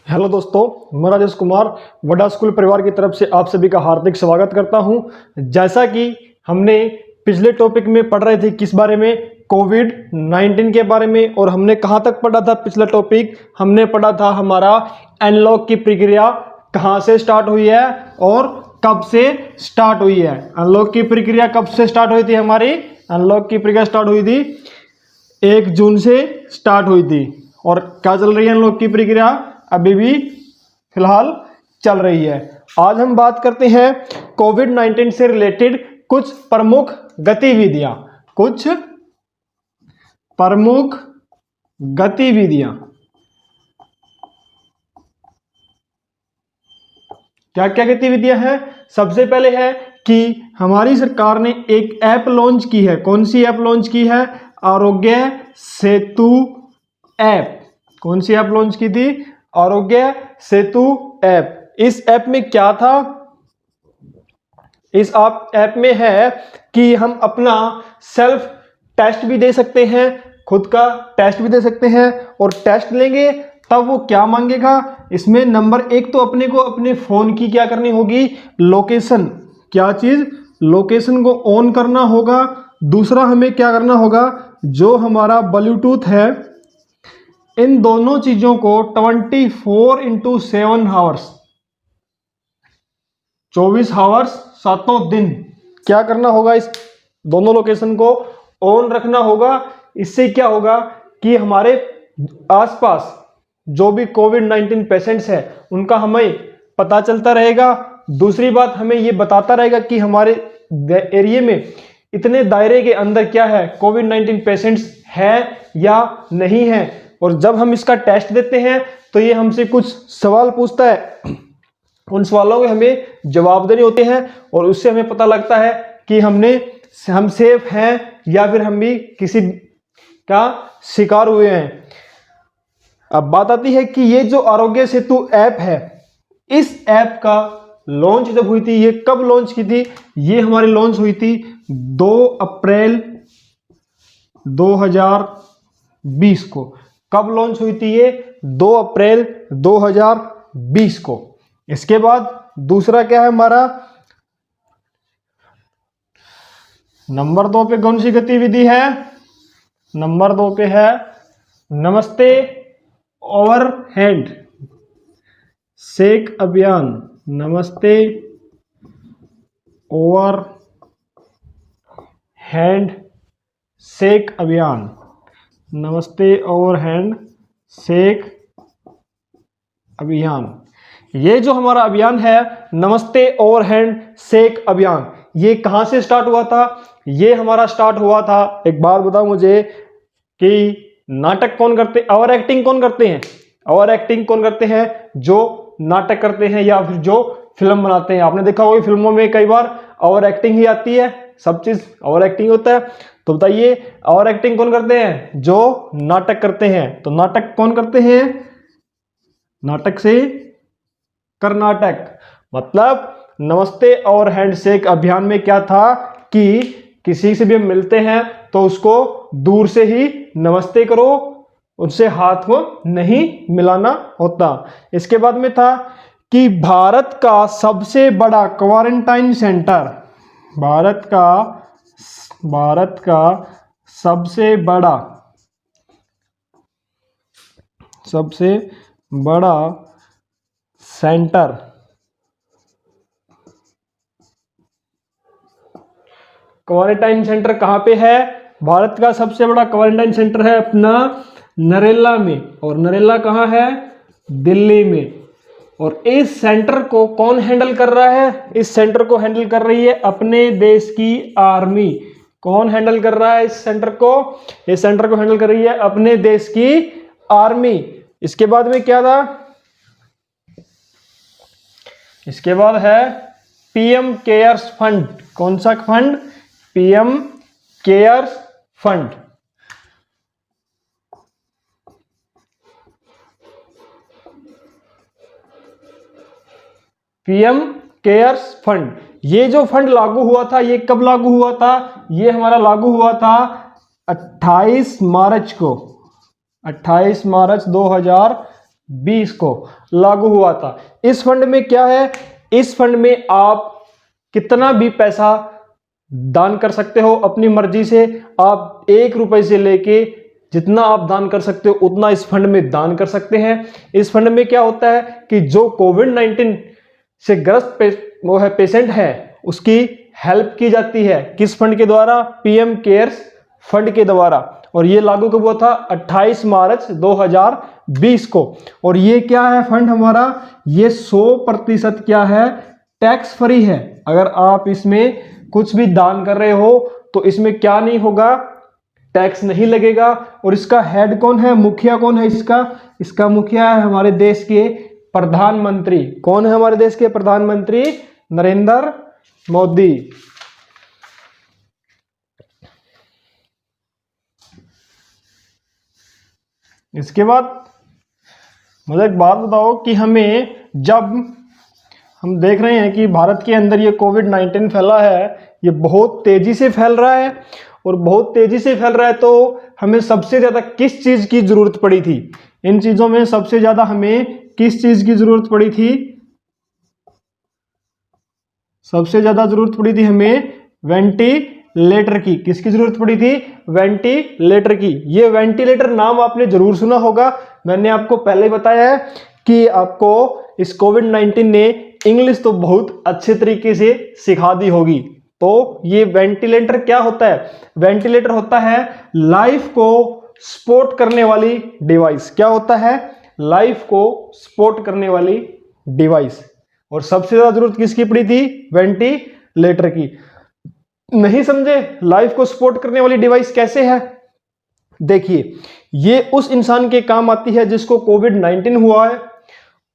Hello दोस्तों, मैं Rajesh Kumar vada school परिवार की तरफ से आप सभी का हार्दिक स्वागत करता हूं। जैसा कि हमने पिछले टॉपिक में पढ़ रहे थे किस बारे में, कोविड-19 के बारे में, और हमने कहां तक पढ़ा था। पिछला टॉपिक हमने पढ़ा था हमारा अनलॉक की प्रक्रिया कहां से स्टार्ट हुई है और कब से स्टार्ट हुई है। अनलॉक की प्रक्रिया कब से स्टार्ट हुई थी हमारी? अनलॉक की प्रक्रिया स्टार्ट हुई थी 1 जून से स्टार्ट हुई थी। और क्या चल रही है अनलॉक की प्रक्रिया? अभी भी फिलहाल चल रही है। आज हम बात करते हैं कोविड-19 से रिलेटेड कुछ प्रमुख गतिविधियां। क्या क्या गतिविधियां हैं? सबसे पहले है कि हमारी सरकार ने एक ऐप लॉन्च की है। कौन सी ऐप लॉन्च की है? आरोग्य सेतु ऐप। कौन सी ऐप लॉन्च की थी? आरोग्य सेतु ऐप। इस ऐप में क्या था? इस ऐप में है कि हम अपना सेल्फ टेस्ट भी दे सकते हैं, खुद का टेस्ट भी दे सकते हैं। और टेस्ट लेंगे तब वो क्या मांगेगा? इसमें नंबर 1 तो अपने को अपने फोन की क्या करनी होगी? लोकेशन। क्या चीज? लोकेशन को ऑन करना होगा। दूसरा हमें क्या करना होगा? जो हमारा ब्लूटूथ है, इन दोनों चीजों को 24/7 आवर्स, 24 आवर्स 7 दिन क्या करना होगा? इस दोनों लोकेशन को ऑन रखना होगा। इससे क्या होगा कि हमारे आसपास जो भी कोविड-19 पेशेंट्स हैं उनका हमें पता चलता रहेगा। दूसरी बात, हमें ये बताता रहेगा कि हमारे एरिया में इतने दायरे के अंदर क्या है, कोविड-19 पेशेंट्स है या नहीं है। और जब हम इसका टेस्ट देते हैं तो ये हमसे कुछ सवाल पूछता है। उन सवालों के हमें जवाब देने होते हैं और उससे हमें पता लगता है कि हम सेफ हैं या फिर हम भी किसी का शिकार हुए हैं। अब बात आती है कि ये जो आरोग्य सेतु ऐप है, इस ऐप का लॉन्च जब हुई थी, ये कब लॉन्च की थी? ये हमारी लॉन्च हुई थी 2 अप्रैल 2020 को। कब लॉन्च हुई थी ये? 2 अप्रैल 2020 को। इसके बाद दूसरा क्या है हमारा? नंबर 2 पे कौन सी गतिविधि है? नंबर 2 पे है नमस्ते ओवरहेड शेक अभियान। नमस्ते ओवरहेड शेक अभियान। नमस्ते ओवरहेड शेक अभियान। ये जो हमारा अभियान है नमस्ते ओवरहेड शेक अभियान, ये कहां से स्टार्ट हुआ था? ये हमारा स्टार्ट हुआ था, एक बार बताओ मुझे, कि नाटक कौन करते, ओवर एक्टिंग कौन करते हैं? ओवर एक्टिंग कौन करते हैं? जो नाटक करते हैं या फिर जो फिल्म बनाते हैं। आपने देखा होगा फिल्मों में कई बार ओवर एक्टिंग ही आती है, सब चीज ओवर एक्टिंग होता है। तो बताइए ओवर एक्टिंग कौन करते हैं? जो नाटक करते हैं। तो नाटक कौन करते हैं? नाटक से कर्नाटक। मतलब नमस्ते और हैंडशेक अभियान में क्या था कि किसी से भी हम मिलते हैं तो उसको दूर से ही नमस्ते करो, उससे हाथ को नहीं मिलाना होता। इसके बाद में था कि भारत का सबसे बड़ा क्वारंटाइन सेंटर, भारत का सबसे बड़ा सेंटर क्वारंटाइन सेंटर कहां पे है? भारत का सबसे बड़ा क्वारंटाइन सेंटर है अपना नरेला में। और नरेला कहां है? दिल्ली में। और इस सेंटर को कौन हैंडल कर रहा है? इस सेंटर को हैंडल कर रही है अपने देश की आर्मी। कौन हैंडल कर रहा है इस सेंटर को? इस सेंटर को हैंडल कर रही है अपने देश की आर्मी। इसके बाद में क्या था? इसके बाद है पीएम केयर्स फंड। कौन सा fund? PM cares fund. PM cares fund, ये जो फंड लागू हुआ था, ये कब लागू हुआ था? ये हमारा लागू हुआ था 28 मार्च को, 28 मार्च 2020 2020 को लागू हुआ था। इस फंड में क्या है, इस फंड में आप कितना भी पैसा दान कर सकते हो अपनी मर्जी से। आप 1 रुपए से लेके जितना आप दान कर सकते हो उतना इस फंड में दान कर सकते हैं। इस फंड में क्या होता है कि जो कोविड-19 से ग्रस्त पेशेंट है उसकी हेल्प की जाती है। किस फंड के द्वारा? पीएम केयर्स फंड के द्वारा। और ये लागू कब हुआ था? 28 मार्च 2020 को। और ये क्या है फंड हमारा? ये 100% क्या है? टैक्स फ्री है। अगर आप इसमें कुछ भी दान कर रहे हो तो इसमें क्या नहीं होगा? टैक्स नहीं लगेगा। और इसका हेड कौन है? मुखिया कौन है इसका? इसका मुखिया है हमारे देश के प्रधानमंत्री। कौन है हमारे देश के प्रधानमंत्री? नरेंद्र मोदी। इसके बाद मुझे एक बात बताओ कि हमें, जब हम देख रहे हैं कि भारत के अंदर ये कोविड-19 फैला है, ये बहुत तेजी से फैल रहा है और बहुत तेजी से फैल रहा है, तो हमें सबसे ज्यादा किस चीज की जरूरत पड़ी थी? इन चीजों में सबसे ज्यादा हमें किस चीज की जरूरत पड़ी थी? सबसे ज्यादा जरूरत पड़ी थी हमें वेंटिलेटर की। किसकी जरूरत पड़ी थी? वेंटिलेटर की। ये वेंटिलेटर नाम आपने जरूर सुना होगा। मैंने आपको पहले ही बताया है कि आपको इस कोविड-19 ने इंग्लिश तो बहुत अच्छे तरीके से सिखा दी होगी। तो ये वेंटिलेटर क्या होता है? वेंटिलेटर होता है लाइफ को सपोर्ट करने वाली डिवाइस। क्या होता है? लाइफ को सपोर्ट करने वाली डिवाइस। और सबसे ज्यादा जरूरत किसकी पड़ी थी? वेंटिलेटर की। नहीं समझे लाइफ को सपोर्ट करने वाली डिवाइस कैसे है? देखिए, ये उस इंसान के काम आती है जिसको कोविड-19 हुआ है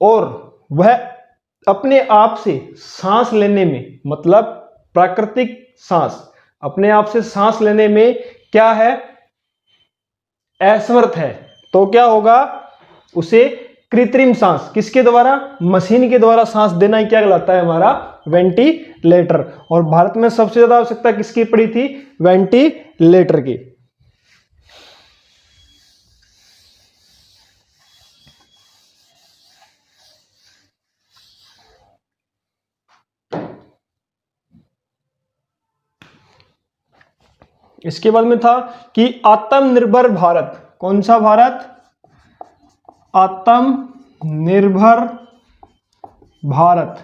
और वह अपने आप से सांस लेने में, मतलब प्राकृतिक सांस, अपने आप से सांस लेने में क्या है? असमर्थ है। तो क्या होगा? उसे कृत्रिम सांस, किसके द्वारा? मशीन के द्वारा सांस देना ही क्या कहलाता है? हमारा वेंटिलेटर। और भारत में सबसे ज्यादा आवश्यकता किसकी पड़ी थी? वेंटिलेटर की। इसके बाद में था कि आत्मनिर्भर भारत। कौन सा भारत? आत्मनिर्भर भारत।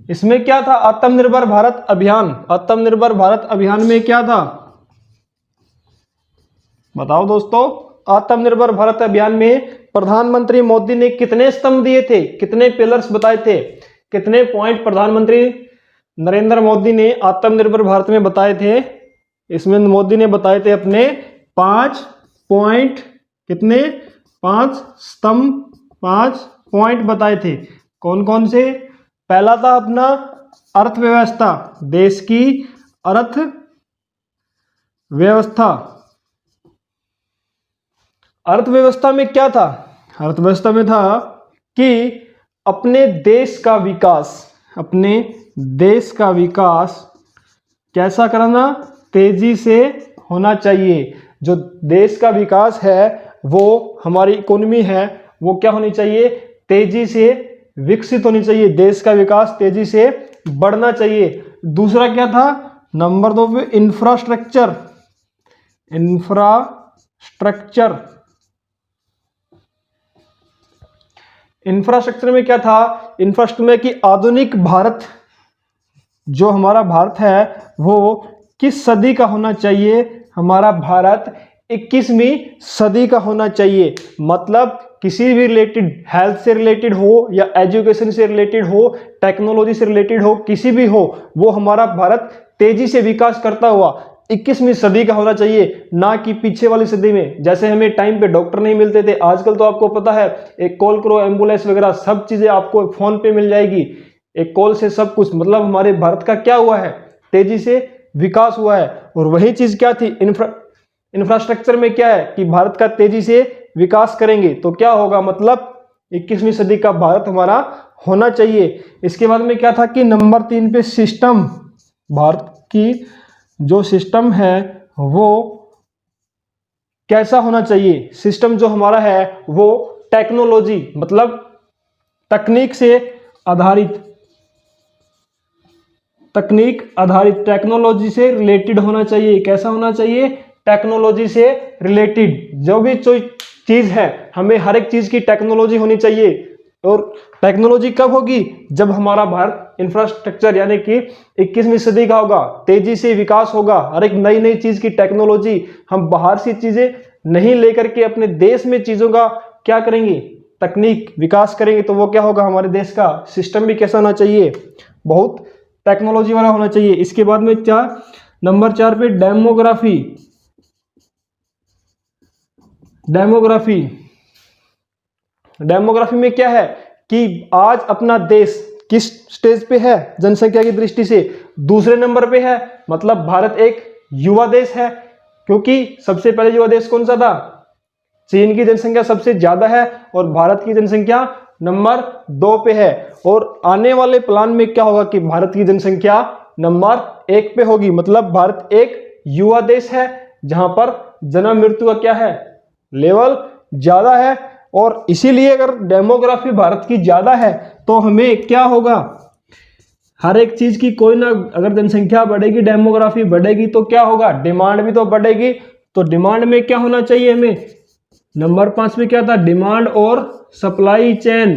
इसमें क्या था? आत्मनिर्भर भारत अभियान। आत्मनिर्भर भारत अभियान में क्या था? बताओ दोस्तों। आत्मनिर्भर भारत अभियान में प्रधानमंत्री मोदी ने कितने स्तंभ दिए थे? कितने पिलर्स बताए थे? कितने पॉइंट प्रधानमंत्री नरेंद्र मोदी ने आत्मनिर्भर भारत में बताए थे? इसमें मोदी ने बताए थे अपने 5 पॉइंट। कितने? 5 स्तंभ, 5 पॉइंट बताए थे। कौन कौन से? पहला था अपना अर्थव्यवस्था, देश की अर्थव्यवस्था। अर्थव्यवस्था में क्या था? अर्थव्यवस्था में था कि अपने देश का विकास, अपने देश का विकास कैसा करना? तेजी से होना चाहिए। जो देश का विकास है, वो हमारी इकोनॉमी है, वो क्या होनी चाहिए? तेजी से विकसित होनी चाहिए। देश का विकास तेजी से बढ़ना चाहिए। दूसरा क्या था? नंबर 2 पे इंफ्रास्ट्रक्चर। इंफ्रास्ट्रक्चर। इंफ्रास्ट्रक्चर में क्या था? इंफ्रास्ट्रक्चर में कि आधुनिक भारत, जो हमारा भारत है वो किस सदी का होना चाहिए? हमारा भारत 21वीं सदी का होना चाहिए। मतलब किसी भी रिलेटेड, हेल्थ से रिलेटेड हो या एजुकेशन से रिलेटेड हो, टेक्नोलॉजी से रिलेटेड हो, किसी भी हो, वो हमारा भारत तेजी से विकास करता हुआ 21वीं सदी का होना चाहिए, ना कि पीछे वाली सदी में। जैसे हमें टाइम पे डॉक्टर नहीं मिलते थे, आजकल तो आपको पता है एक कॉल करो, एम्बुलेंस वगैरह सब चीजें आपको फोन पे मिल जाएगी, एक कॉल से सब कुछ। मतलब हमारे भारत का क्या हुआ है? तेजी से विकास हुआ है। और वही चीज क्या थी? इंफ्रास्ट्रक्चर में क्या है कि भारत का तेजी से विकास करेंगे तो क्या होगा? मतलब 21वीं सदी का भारत हमारा होना चाहिए। इसके बाद में क्या था कि नंबर 3 पे सिस्टम, भारत की जो सिस्टम है वो कैसा होना चाहिए? सिस्टम जो हमारा है वो टेक्नोलॉजी मतलब तकनीक से आधारित, तकनीक आधारित, टेक्नोलॉजी से रिलेटेड होना चाहिए। कैसा होना चाहिए? टेक्नोलॉजी से रिलेटेड। जो भी चीज है हमें हर एक चीज की टेक्नोलॉजी होनी चाहिए। और टेक्नोलॉजी कब होगी? जब हमारा भारत इंफ्रास्ट्रक्चर यानी कि 21वीं सदी का होगा, तेजी से विकास होगा, हर एक नई नई चीज की टेक्नोलॉजी, हम बाहर से चीजें नहीं लेकर के अपने देश में चीजों का क्या करेंगे? तकनीक विकास करेंगे। तो वो क्या होगा? हमारे देश का सिस्टम भी कैसा होना चाहिए? बहुत टेक्नोलॉजी वाला होना चाहिए। इसके बाद में क्या, नंबर 4 पे डेमोग्राफी। डेमोग्राफी, डेमोग्राफी में क्या है कि आज अपना देश किस स्टेज पे है जनसंख्या की दृष्टि से? दूसरे नंबर पे है। मतलब भारत एक युवा देश है, क्योंकि सबसे पहले युवा देश कौन सा था? चीन की जनसंख्या सबसे ज्यादा है और भारत की जनसंख्या नंबर 2 पे है। और आने वाले प्लान में क्या होगा कि भारत की जनसंख्या नंबर 1 पे होगी। मतलब भारत एक युवा देश है जहां पर जन्म मृत्यु का क्या है? लेवल ज्यादा है। और इसीलिए अगर डेमोग्राफी भारत की ज्यादा है तो हमें क्या होगा? हर एक चीज की कोई ना, अगर जनसंख्या बढ़ेगी, डेमोग्राफी बढ़ेगी तो क्या होगा? डिमांड भी तो बढ़ेगी। तो डिमांड में क्या होना चाहिए हमें? नंबर 5 में क्या था? डिमांड और सप्लाई चेन।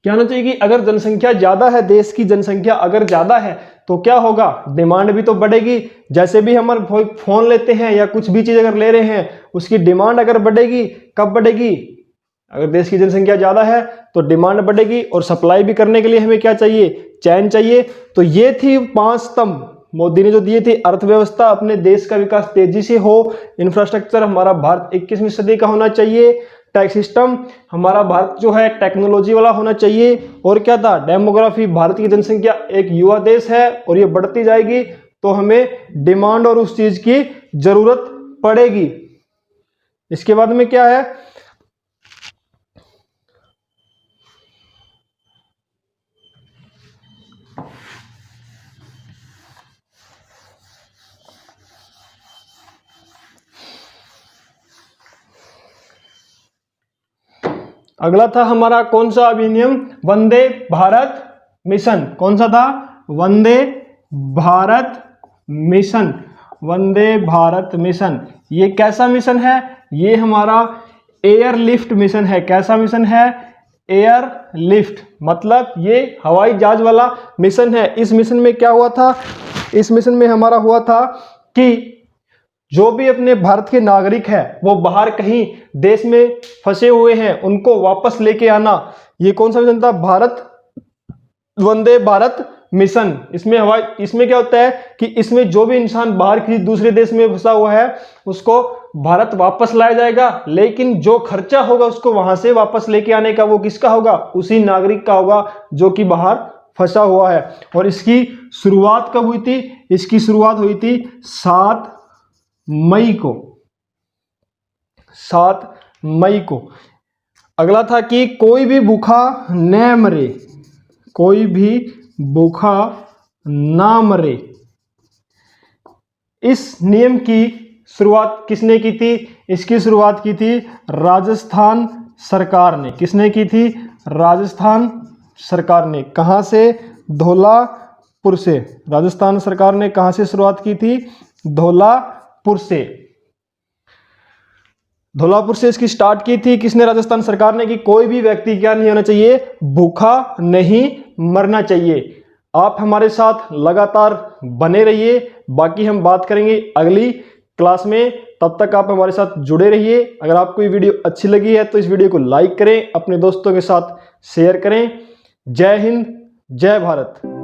क्या होना चाहिए कि अगर जनसंख्या ज्यादा है, देश की जनसंख्या अगर ज्यादा है तो क्या होगा? डिमांड भी तो बढ़ेगी। जैसे भी हम फोन लेते हैं या कुछ भी चीज अगर ले रहे हैं, उसकी डिमांड अगर बढ़ेगी, कब बढ़ेगी? अगर देश की जनसंख्या ज्यादा है तो डिमांड बढ़ेगी। और सप्लाई भी करने के लिए हमें क्या चाहिए? चैन चाहिए। तो ये थी 5 स्तंभ मोदी ने जो दिए थे। अर्थव्यवस्था, अपने देश का विकास तेजी से हो, इंफ्रास्ट्रक्चर हमारा भारत 21वीं सदी का होना चाहिए, टैक्स सिस्टम हमारा भारत जो है टेक्नोलॉजी वाला होना चाहिए, और क्या था? डेमोग्राफी, भारत की जनसंख्या एक युवा देश है और ये बढ़ती जाएगी तो हमें डिमांड और उस चीज की जरूरत पड़ेगी। इसके बाद में क्या है? अगला था हमारा कौन सा अधिनियम? वंदे भारत मिशन। कौन सा था? वंदे भारत मिशन। वंदे भारत मिशन ये कैसा मिशन है? ये हमारा एयरलिफ्ट मिशन है। कैसा मिशन है? एयरलिफ्ट मतलब ये हवाई जहाज वाला मिशन है। इस मिशन में क्या हुआ था? इस मिशन में हमारा हुआ था कि जो भी अपने भारत के नागरिक हैं वो बाहर कहीं देश में फंसे हुए हैं, उनको वापस लेके आना। ये कौन सा मिशन था? भारत वंदे भारत मिशन। इसमें क्या होता है कि इसमें जो भी इंसान बाहर किसी दूसरे देश में फंसा हुआ है उसको भारत वापस लाया जाएगा, लेकिन जो खर्चा होगा उसको वहां से वापस लेके आने का वो किसका होगा? उसी नागरिक का होगा जो कि बाहर फंसा हुआ है। और इसकी शुरुआत कब हुई थी? इसकी शुरुआत हुई थी 7 मई को। 7 मई को। अगला था कि कोई भी भूखा न मरे। कोई भी भूखा ना मरे। इस नियम की शुरुआत किसने की थी? इसकी शुरुआत की थी राजस्थान सरकार ने। किसने की थी? राजस्थान सरकार ने। कहां से? धौलापुर से। राजस्थान सरकार ने कहां से शुरुआत की थी? धौलापुर से। धौलापुर से इसकी स्टार्ट की थी। किसने? राजस्थान सरकार ने। कि कोई भी व्यक्ति क्या नहीं होना चाहिए? भूखा नहीं मरना चाहिए। आप हमारे साथ लगातार बने रहिए, बाकी हम बात करेंगे अगली क्लास में। तब तक आप हमारे साथ जुड़े रहिए। अगर आपको ये वीडियो अच्छी लगी है तो इस वीडियो को लाइक करें, अपने दोस्तों के साथ शेयर करें। जय हिंद, जय भारत।